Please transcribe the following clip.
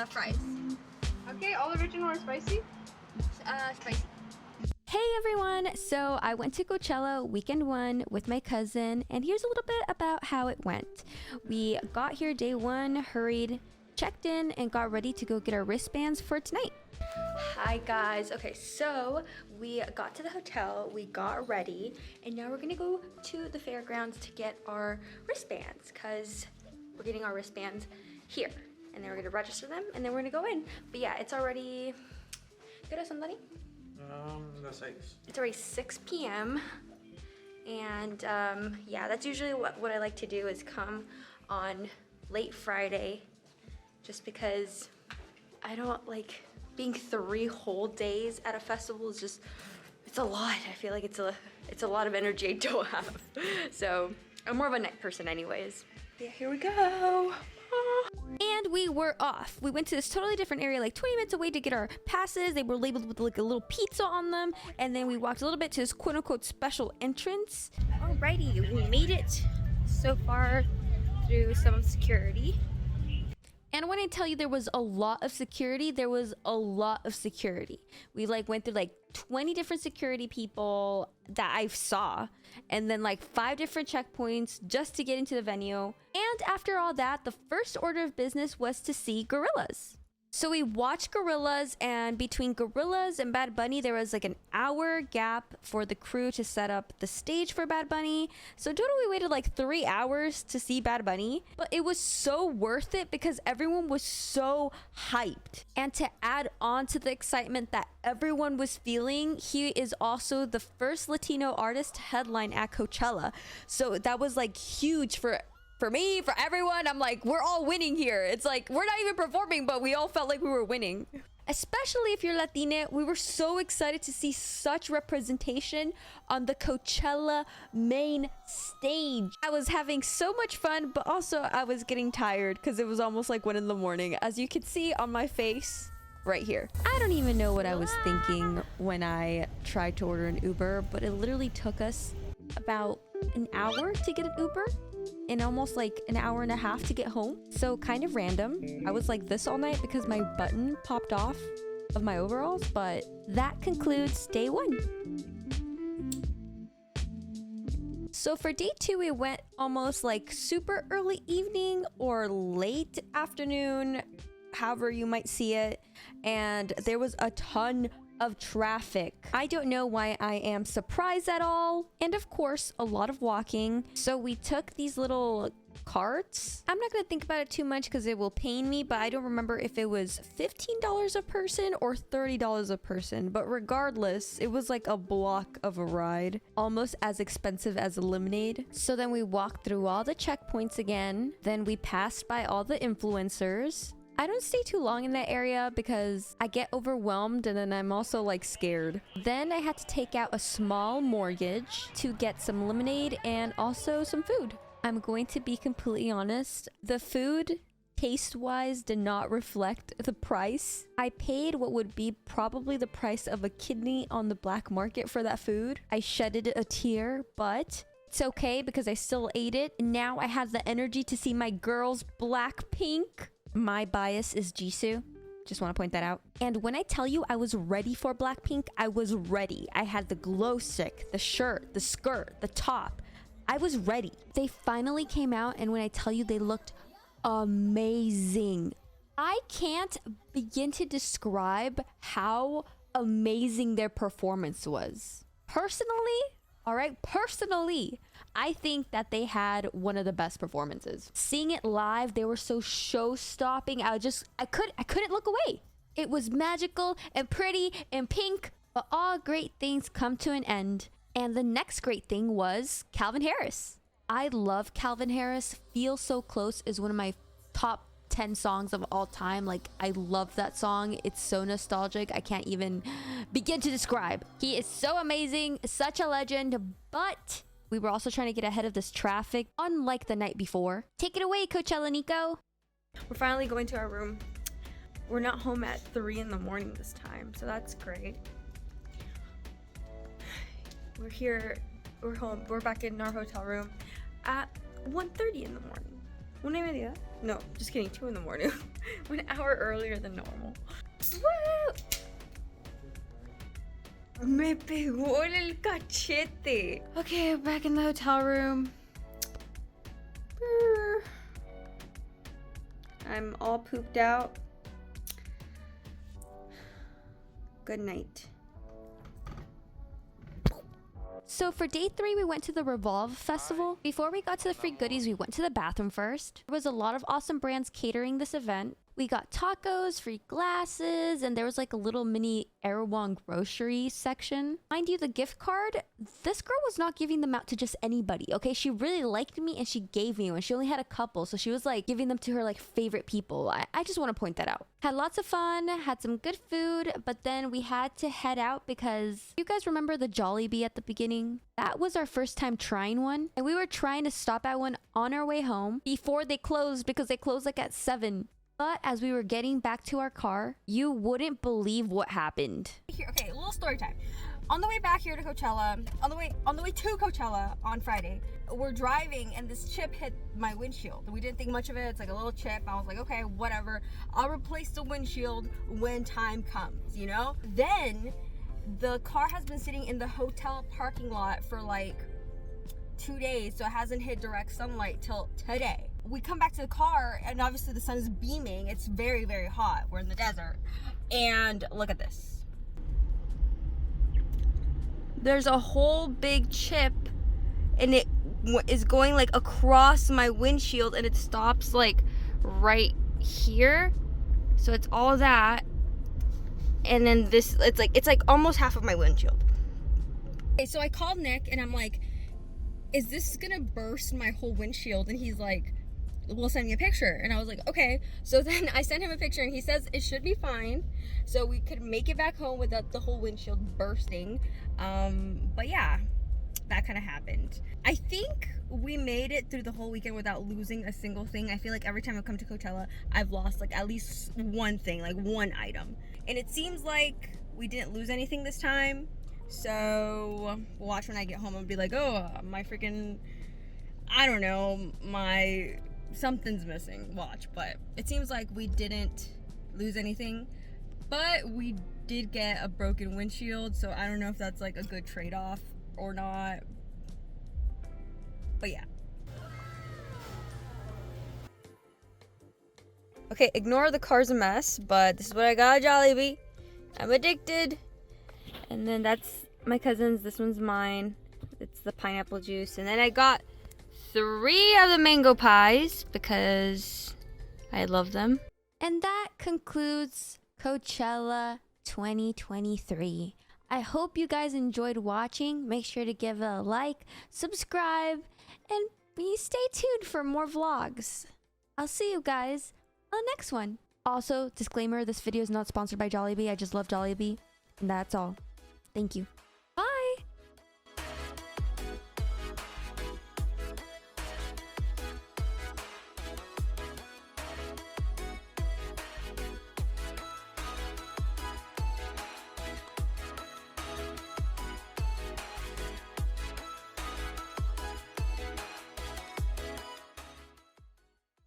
Fries. Okay, all original or spicy? Spicy. Hey everyone! So I went to Coachella weekend one with my cousin, and here's a little bit about how it went. We got here day one, hurried, checked in, and got ready to go get our wristbands for tonight. Hi guys. Okay, so we got to the hotel, we got ready, and now we're gonna go to the fairgrounds to get our wristbands, because we're getting our wristbands here. And then we're gonna register them, and then we're gonna go in. But yeah, it's already... ¿Qué hora son, Dani? Las 6. It's already 6 p.m. And yeah, that's usually what I like to do, is come on late Friday, just because I don't like being 3 whole days at a festival. Is just, it's a lot. I feel like it's a lot of energy I don't have. So I'm more of a night person anyways. Yeah, here we go. And we were off. We went to this totally different area, like 20 minutes away, to get our passes. They were labeled with like a little pizza on them. And then we walked a little bit to this quote unquote special entrance. Alrighty, we made it so far through some security. And when I tell you there was a lot of security, there was a lot of security. We like went through like 20 different security people that I saw, and then like 5 different checkpoints just to get into the venue. And after all that, the first order of business was to see Gorillaz. So we watched Gorillaz, and between Gorillaz and Bad Bunny, there was like an hour gap for the crew to set up the stage for Bad Bunny. So total, we waited like 3 hours to see Bad Bunny, but it was so worth it because everyone was so hyped. And to add on to the excitement that everyone was feeling, he is also the first Latino artist to headline at Coachella. So that was like huge for me, for everyone. I'm like, we're all winning here. It's like, we're not even performing, but we all felt like we were winning. Especially if you're Latina, we were so excited to see such representation on the Coachella main stage. I was having so much fun, but also I was getting tired because it was almost like 1 in the morning, as you can see on my face right here. I don't even know what I was thinking when I tried to order an Uber, but it literally took us about an hour to get an Uber and almost like an hour and a half to get home. So kind of random. I was like this all night because my button popped off of my overalls. But that concludes day 1. So for day 2, we went almost like super early evening or late afternoon, however you might see it, and there was a ton of traffic. I don't know why I am surprised at all. And of course, a lot of walking. So we took these little carts. I'm not gonna think about it too much because it will pain me, but I don't remember if it was $15 a person or $30 a person. But regardless, it was like a block of a ride, almost as expensive as a lemonade. So then we walked through all the checkpoints again. Then we passed by all the influencers. I don't stay too long in that area because I get overwhelmed, and then I'm also like scared. Then I had to take out a small mortgage to get some lemonade and also some food. I'm going to be completely honest. The food, taste-wise, did not reflect the price. I paid what would be probably the price of a kidney on the black market for that food. I shedded a tear, but it's okay because I still ate it. And now I have the energy to see my girls Blackpink. My bias is Jisoo. Just want to point that out. And when I tell you I was ready for Blackpink, I was ready. I had the glow stick, the shirt, the skirt, the top. I was ready. They finally came out, and when I tell you, they looked amazing. I can't begin to describe how amazing their performance was. Personally, all right, personally, I think that they had one of the best performances. Seeing it live, they were so show-stopping. I couldn't look away. It was magical and pretty and pink, but all great things come to an end. And the next great thing was Calvin Harris. I love Calvin Harris. Feel So Close is one of my top 10 songs of all time. Like, I love that song. It's so nostalgic. I can't even begin to describe. He is so amazing, such a legend, but we were also trying to get ahead of this traffic, unlike the night before. Take it away, Coachella Nico. We're finally going to our room. We're not home at 3 in the morning this time, so that's great. We're here, we're home, we're back in our hotel room at 1:30 in the morning. Una y media. No, just kidding, 2 in the morning. 1 hour earlier than normal. Woo! Me pegó en el cachete. Okay, back in the hotel room. I'm all pooped out. Good night. So for day 3, we went to the Revolve Festival. Before we got to the free goodies, we went to the bathroom first. There was a lot of awesome brands catering this event. We got tacos, free glasses, and there was like a little mini Erewhon grocery section. Mind you, the gift card, this girl was not giving them out to just anybody, okay? She really liked me and she gave me one. She only had a couple, so she was like giving them to her like favorite people. I just want to point that out. Had lots of fun, had some good food, but then we had to head out because you guys remember the Jollibee at the beginning? That was our first time trying one, and we were trying to stop at one on our way home before they closed because they closed like at 7. But as we were getting back to our car, you wouldn't believe what happened. Here, okay, a little story time. On the way back here to Coachella, on the way to Coachella on Friday, we're driving and this chip hit my windshield. We didn't think much of it. It's like a little chip. I was like, okay, whatever. I'll replace the windshield when time comes, you know? Then the car has been sitting in the hotel parking lot for like 2 days, so it hasn't hit direct sunlight till today. We come back to the car and obviously the sun is beaming. It's very, very hot. We're in the desert. And look at this. There's a whole big chip and it is going like across my windshield and it stops like right here. So it's all that. And then this, it's like almost half of my windshield. Okay, so I called Nick and I'm like, is this gonna burst my whole windshield? And he's like, well, send me a picture. And I was like, okay. So then I sent him a picture and he says it should be fine. So we could make it back home without the whole windshield bursting. But yeah, that kind of happened. I think we made it through the whole weekend without losing a single thing. I feel like every time I come to Coachella, I've lost like at least one thing, like one item. And it seems like we didn't lose anything this time. So we'll watch when I get home and be like, oh, my freaking, I don't know, my something's missing. Watch. But it seems like we didn't lose anything, but we did get a broken windshield, so I don't know if that's like a good trade-off or not. But yeah. Okay, ignore the car's a mess, but this is what I got at Jollibee. I'm addicted. And then that's my cousin's. This one's mine. It's the pineapple juice. And then I got 3 of the mango pies because I love them. And that concludes Coachella 2023. I hope you guys enjoyed watching. Make sure to give it a like, subscribe, and stay tuned for more vlogs. I'll see you guys on the next one. Also, disclaimer, this video is not sponsored by Jollibee. I just love Jollibee. And that's all. Thank you.